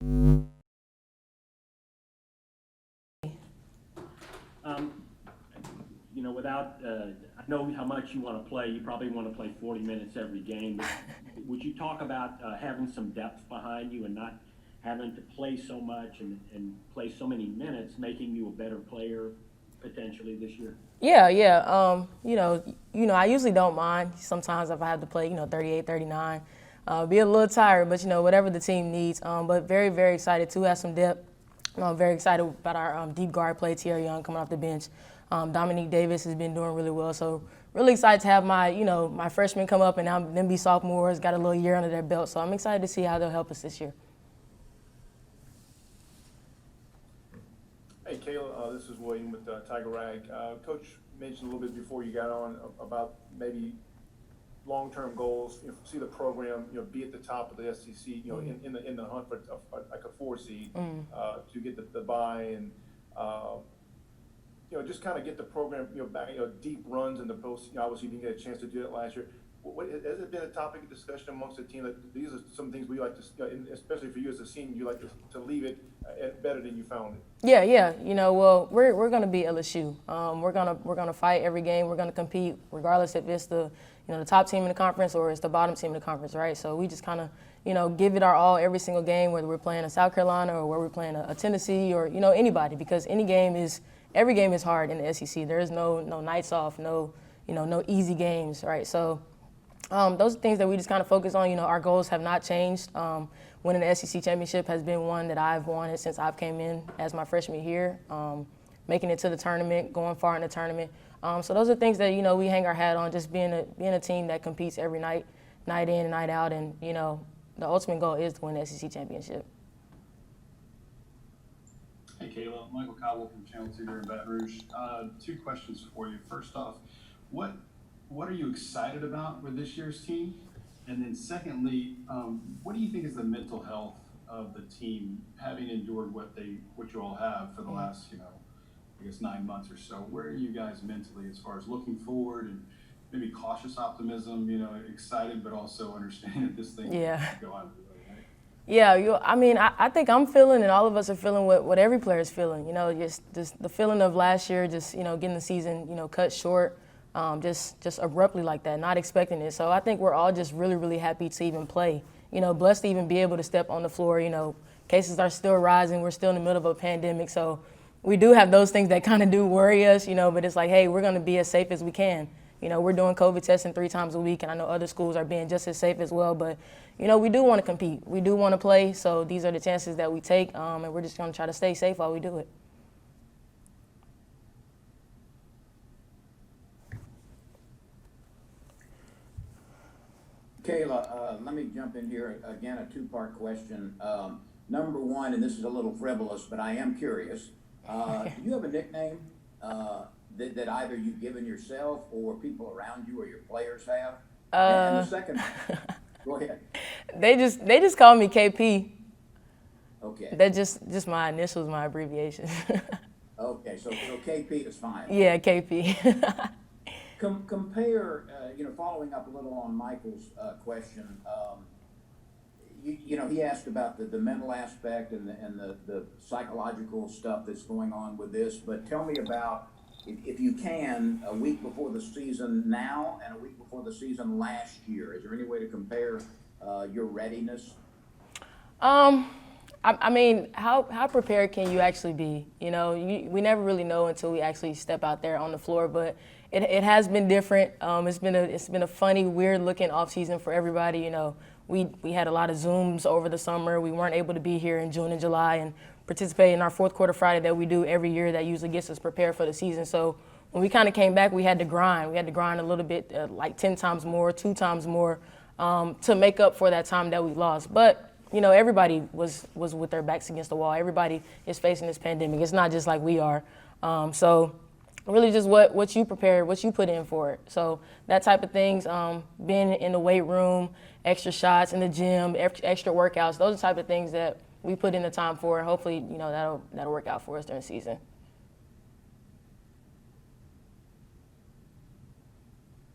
Um, without, I know how much you want to play. You probably want to play 40 minutes every game. But would you talk about having some depth behind you and not having to play so much and play so many minutes, making you a better player potentially this year? Yeah, yeah. I usually don't mind. Sometimes if I have to play, 38, 39, be a little tired, but whatever the team needs. But very, very excited to have some depth. I'm very excited about our deep guard play. Thierry Young coming off the bench. Dominique Davis has been doing really well. So really excited to have my freshmen come up and now them be sophomores, got a little year under their belt. So I'm excited to see how they'll help us this year. Hey, Khayla, this is William with Tiger Rag. Coach mentioned a little bit before you got on about maybe long-term goals. See the program, be at the top of the SEC. In the hunt for like a 4 seed to get the bye and just kind of get the program back. Deep runs in the post. Obviously, you didn't get a chance to do it last year. Has it been a topic of discussion amongst the team that these are some things we like to, especially for you as a senior, you like to leave it better than you found it? Yeah, yeah. Well, we're gonna be LSU. We're gonna fight every game. We're gonna compete, regardless if it's the top team in the conference or it's the bottom team in the conference, right? So we just kind of give it our all every single game, whether we're playing a South Carolina or where we're playing a Tennessee or anybody, because every game is hard in the SEC. There is no nights off, no easy games, right? So those are things that we just kind of focus on. Our goals have not changed. Winning the SEC championship has been one that I've wanted since I've came in as my freshman year. Making it to the tournament, going far in the tournament. So those are things that we hang our hat on. Just being a team that competes every night, night in and night out, and the ultimate goal is to win the SEC championship. Hey, Kayla. Michael Cobble from Channel 2 here in Baton Rouge. Two questions for you. First off, what are you excited about with this year's team? And then secondly, what do you think is the mental health of the team, having endured what you all have for the last, I guess 9 months or so? Where are you guys mentally as far as looking forward and maybe cautious optimism, excited, but also understanding that this thing Yeah. can go on? Yeah, I think I'm feeling, and all of us are feeling what every player is feeling. Just the feeling of last year, just getting the season, cut short, just abruptly like that, not expecting it. So I think we're all just really, really happy to even play. Blessed to even be able to step on the floor. Cases are still rising. We're still in the middle of a pandemic, so we do have those things that kind of do worry us. But it's like, hey, we're going to be as safe as we can. We're doing COVID testing 3 times a week, and I know other schools are being just as safe as well. But, we do want to compete. We do want to play. So these are the chances that we take, and we're just going to try to stay safe while we do it. Kayla, let me jump in here. Again, a two-part question. Number one, and this is a little frivolous, but I am curious. Do you have a nickname that either you've given yourself or people around you or your players have? And the second, go ahead. They just call me KP. Okay. That just my initials, my abbreviation. Okay, so KP is fine. Yeah, KP. Compare, following up a little on Michael's question. He asked about the mental aspect and the psychological stuff that's going on with this. But tell me about, if you can, a week before the season now and a week before the season last year. Is there any way to compare your readiness? How prepared can you actually be? We never really know until we actually step out there on the floor. But it has been different. It's been a funny, weird looking off season for everybody. We had a lot of Zooms over the summer. We weren't able to be here in June and July and participate in our fourth quarter Friday that we do every year that usually gets us prepared for the season. So when we kind of came back, we had to grind. We had to grind a little bit, like 10 times more, 2 times more, to make up for that time that we lost. But everybody was with their backs against the wall. Everybody is facing this pandemic. It's not just like we are. So really just what you prepared, what you put in for it. So that type of things, being in the weight room, extra shots in the gym, extra workouts, those are the type of things that we put in the time for. And hopefully, that'll work out for us during the season.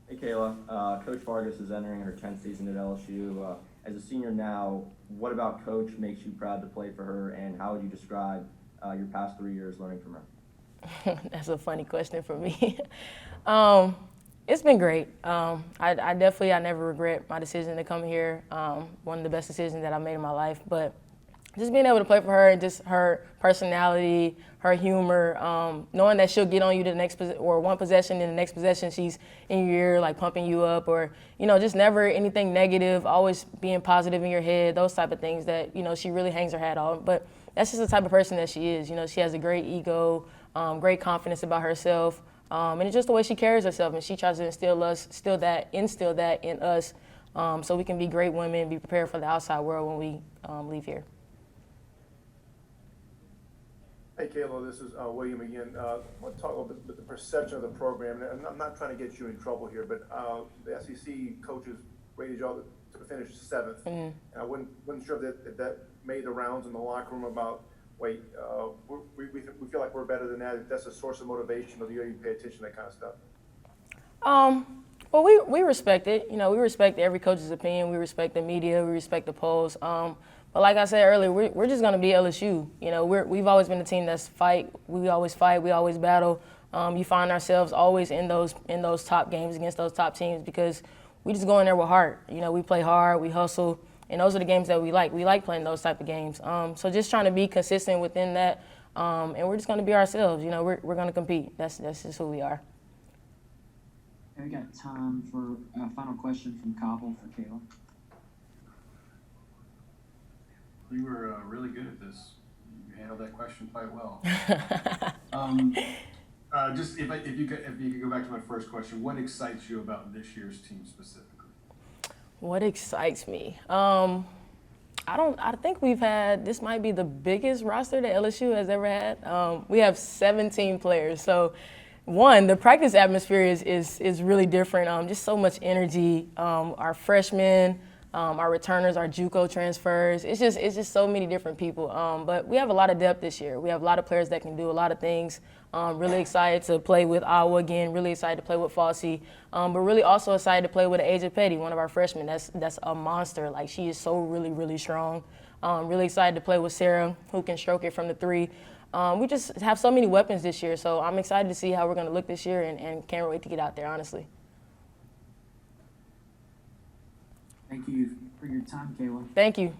Hey Kayla, Coach Vargas is entering her 10th season at LSU. as a senior now, what about Coach makes you proud to play for her, and how would you describe your past 3 years learning from her? That's a funny question for me. It's been great. I never regret my decision to come here. One of the best decisions that I made in my life. But just being able to play for her and just her personality, her humor, knowing that she'll get on you to the next or one possession, and the next possession she's in your ear, like pumping you up, or just never anything negative, always being positive in your head, those type of things that she really hangs her hat on. But that's just the type of person that she is. She has a great ego, great confidence about herself, and it's just the way she carries herself, and she tries to instill that in us, so we can be great women, be prepared for the outside world when we leave here. Hey, Khayla, this is William again. I want to talk a little bit about the perception of the program, and I'm not trying to get you in trouble here, but the SEC coaches rated y'all to finish 7th, and I wasn't sure that made the rounds in the locker room about, wait, we feel like we're better than that. If that's a source of motivation, or do you pay attention to that kind of stuff? Well, we respect it. We respect every coach's opinion. We respect the media. We respect the polls. But like I said earlier, we're just going to be LSU. We've always been a team that's fight. We always fight. We always battle. You find ourselves always in those top games against those top teams because we just go in there with heart. We play hard. We hustle. And those are the games that we like. We like playing those type of games. So just trying to be consistent within that. And we're just going to be ourselves. We're going to compete. That's just who we are. Okay, we got time for a final question from Cobble for Khayla. You were really good at this. You handled that question quite well. Just if you could go back to my first question, what excites you about this year's team specifically? What excites me? I think this might be the biggest roster that LSU has ever had. We have 17 players. So the practice atmosphere is really different. Just so much energy. Our freshmen, our returners, our JUCO transfers. It's just so many different people. But we have a lot of depth this year. We have a lot of players that can do a lot of things. Really excited to play with Iowa again. Really excited to play with Fossey. But really also excited to play with Aja Petty, one of our freshmen. That's a monster. Like, she is so really, really strong. Really excited to play with Sarah, who can stroke it from the 3. We just have so many weapons this year. So I'm excited to see how we're going to look this year and can't wait to get out there, honestly. Thank you for your time, Khayla. Thank you.